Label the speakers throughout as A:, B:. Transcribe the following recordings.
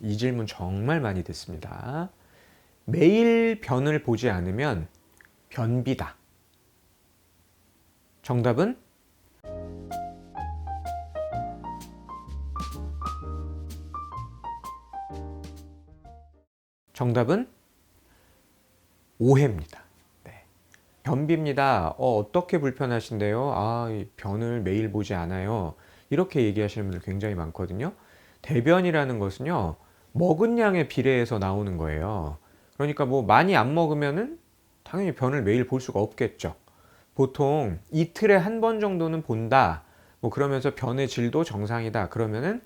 A: 이 질문 정말 많이 듣습니다. 매일 변을 보지 않으면 변비다. 정답은 오해입니다. 네. 변비입니다. 어떻게 불편하신데요? 이 변을 매일 보지 않아요. 이렇게 얘기하시는 분들 굉장히 많거든요. 대변이라는 것은요, 먹은 양에 비례해서 나오는 거예요. 그러니까 뭐 많이 안 먹으면은 당연히 변을 매일 볼 수가 없겠죠. 보통 이틀에 한 번 정도는 본다. 뭐 그러면서 변의 질도 정상이다. 그러면은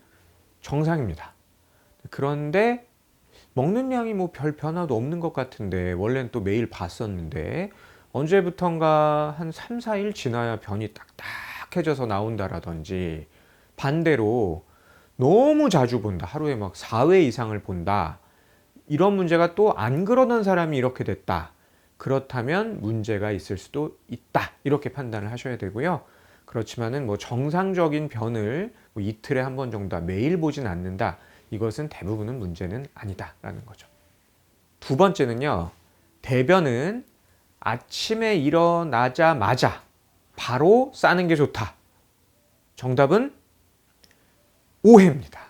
A: 정상입니다. 그런데 먹는 양이 뭐 별 변화도 없는 것 같은데 원래는 또 매일 봤었는데 언제부턴가 한 3, 4일 지나야 변이 딱딱해져서 나온다라든지 반대로 너무 자주 본다. 하루에 막 4회 이상을 본다. 이런 문제가 또 안 그러던 사람이 이렇게 됐다. 그렇다면 문제가 있을 수도 있다. 이렇게 판단을 하셔야 되고요. 그렇지만은 뭐 정상적인 변을 뭐 이틀에 한 번 정도 매일 보진 않는다. 이것은 대부분은 문제는 아니다라는 거죠. 두 번째는요. 대변은 아침에 일어나자마자 바로 싸는 게 좋다. 정답은 오해입니다.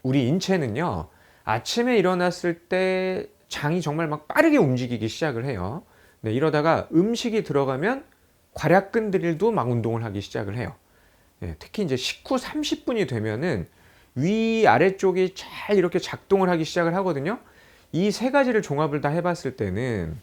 A: 우리 인체는요. 아침에 일어났을 때 장이 정말 막 빠르게 움직이기 시작을 해요. 네, 이러다가 음식이 들어가면 괄약근들도 막 운동을 하기 시작을 해요. 네, 특히 이제 식후 30분이 되면은 위 아래쪽이 잘 이렇게 작동을 하기 시작을 하거든요. 이 세 가지를 종합을 다 해봤을 때는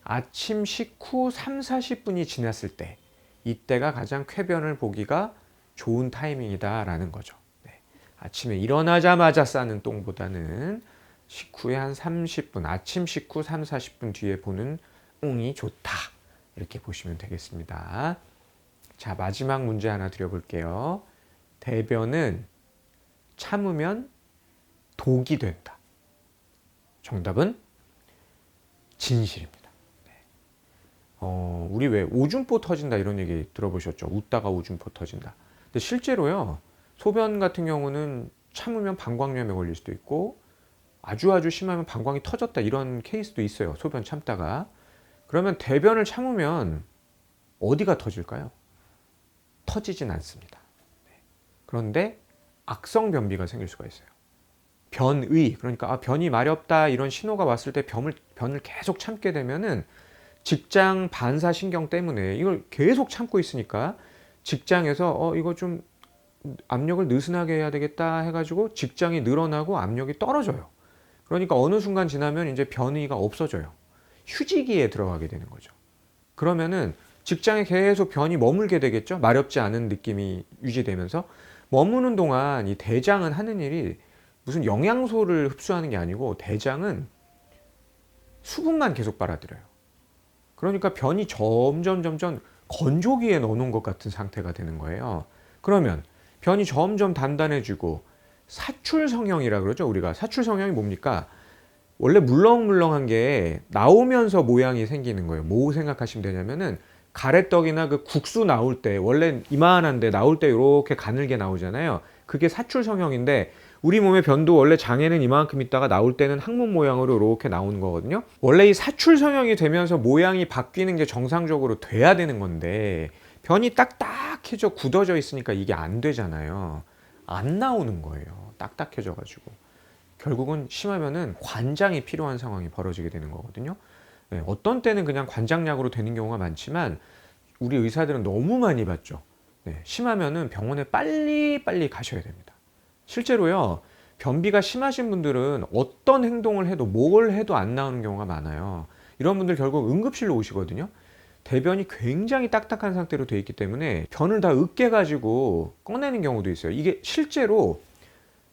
A: 아침 식후 3, 40분이 지났을 때 이때가 가장 쾌변을 보기가 좋은 타이밍이다라는 거죠. 네. 아침에 일어나자마자 싸는 똥보다는 식후에 한 30분, 아침 식후 3, 40분 뒤에 보는 똥이 좋다. 이렇게 보시면 되겠습니다. 자, 마지막 문제 하나 드려볼게요. 대변은 참으면 독이 된다. 정답은 진실입니다. 우리 왜 오줌포 터진다 이런 얘기 들어보셨죠? 웃다가 오줌포 터진다. 근데 실제로요, 소변 같은 경우는 참으면 방광염에 걸릴 수도 있고 아주 심하면 방광이 터졌다 이런 케이스도 있어요. 소변 참다가. 그러면 대변을 참으면 어디가 터질까요? 터지진 않습니다. 그런데 악성 변비가 생길 수가 있어요. 변의, 그러니까 변이 마렵다 이런 신호가 왔을 때 변을 계속 참게 되면은 직장 반사신경 때문에 이걸 계속 참고 있으니까 직장에서 이거 좀 압력을 느슨하게 해야 되겠다 해가지고 직장이 늘어나고 압력이 떨어져요. 그러니까 어느 순간 지나면 이제 변의가 없어져요. 휴지기에 들어가게 되는 거죠. 그러면은 직장에 계속 변이 머물게 되겠죠. 마렵지 않은 느낌이 유지되면서 머무는 동안 이 대장은 하는 일이 무슨 영양소를 흡수하는 게 아니고 대장은 수분만 계속 빨아들여요. 그러니까 변이 점점 건조기에 넣어놓은 것 같은 상태가 되는 거예요. 그러면 변이 점점 단단해지고 사출 성형이라 그러죠. 우리가 사출 성형이 뭡니까? 원래 물렁물렁한 게 나오면서 모양이 생기는 거예요. 뭐 생각하시면 되냐면은 가래떡이나 그 국수 나올 때 원래 이만한데 나올 때 이렇게 가늘게 나오잖아요. 그게 사출 성형인데 우리 몸의 변도 원래 장에는 이만큼 있다가 나올 때는 항문 모양으로 이렇게 나오는 거거든요. 원래 이 사출 성형이 되면서 모양이 바뀌는 게 정상적으로 돼야 되는 건데 변이 딱딱해져 굳어져 있으니까 이게 안 되잖아요. 안 나오는 거예요. 딱딱해져 가지고. 결국은 심하면은 관장이 필요한 상황이 벌어지게 되는 거거든요. 네, 어떤 때는 그냥 관장약으로 되는 경우가 많지만 우리 의사들은 너무 많이 봤죠. 네, 심하면은 병원에 빨리 가셔야 됩니다. 실제로요, 변비가 심하신 분들은 어떤 행동을 해도 뭘 해도 안 나오는 경우가 많아요. 이런 분들 결국 응급실로 오시거든요. 대변이 굉장히 딱딱한 상태로 되어 있기 때문에 변을 다 으깨 가지고 꺼내는 경우도 있어요. 이게 실제로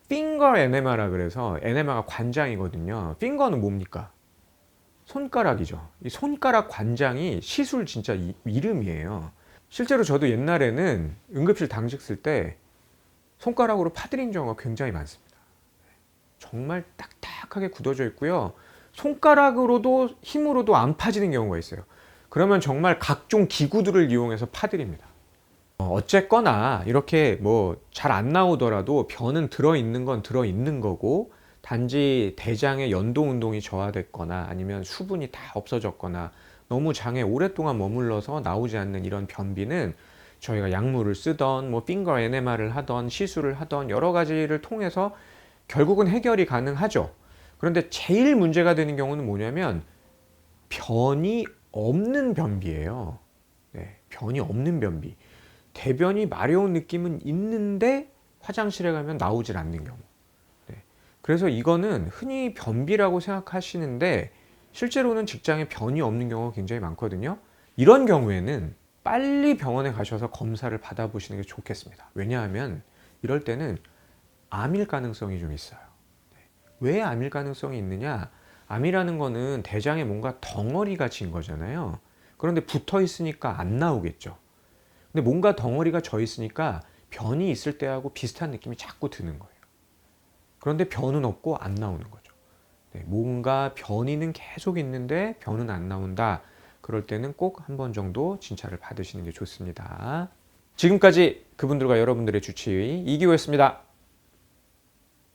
A: 핑거 에네마라 그래서 에네마가 관장이거든요. 핑거는 뭡니까? 손가락이죠. 이 손가락 관장이 시술 진짜 이름이에요. 실제로 저도 옛날에는 응급실 당직 쓸 때 손가락으로 파드린 경우가 굉장히 많습니다. 정말 딱딱하게 굳어져 있고요. 손가락으로도 힘으로도 안 파지는 경우가 있어요. 그러면 정말 각종 기구들을 이용해서 파드립니다. 어쨌거나 이렇게 뭐 잘 안 나오더라도 변은 들어있는 건 들어있는 거고, 단지 대장의 연도 운동이 저하됐거나 아니면 수분이 다 없어졌거나 너무 장에 오랫동안 머물러서 나오지 않는 이런 변비는 저희가 약물을 쓰던 뭐 핑거 NMR을 하던 시술을 하던 여러 가지를 통해서 결국은 해결이 가능하죠. 그런데 제일 문제가 되는 경우는 뭐냐면 변이 없는 변비예요. 네, 변이 없는 변비. 대변이 마려운 느낌은 있는데 화장실에 가면 나오질 않는 경우. 네. 그래서 이거는 흔히 변비라고 생각하시는데 실제로는 직장에 변이 없는 경우가 굉장히 많거든요. 이런 경우에는 빨리 병원에 가셔서 검사를 받아보시는 게 좋겠습니다. 왜냐하면 이럴 때는 암일 가능성이 좀 있어요. 왜 암일 가능성이 있느냐? 암이라는 거는 대장에 뭔가 덩어리가 진 거잖아요. 그런데 붙어 있으니까 안 나오겠죠. 근데 뭔가 덩어리가 져 있으니까 변이 있을 때하고 비슷한 느낌이 자꾸 드는 거예요. 그런데 변은 없고 안 나오는 거죠. 네, 뭔가 변이는 계속 있는데 변은 안 나온다. 그럴 때는 꼭 한 번 정도 진찰을 받으시는 게 좋습니다. 지금까지 그분들과 여러분들의 주치의 이기호였습니다.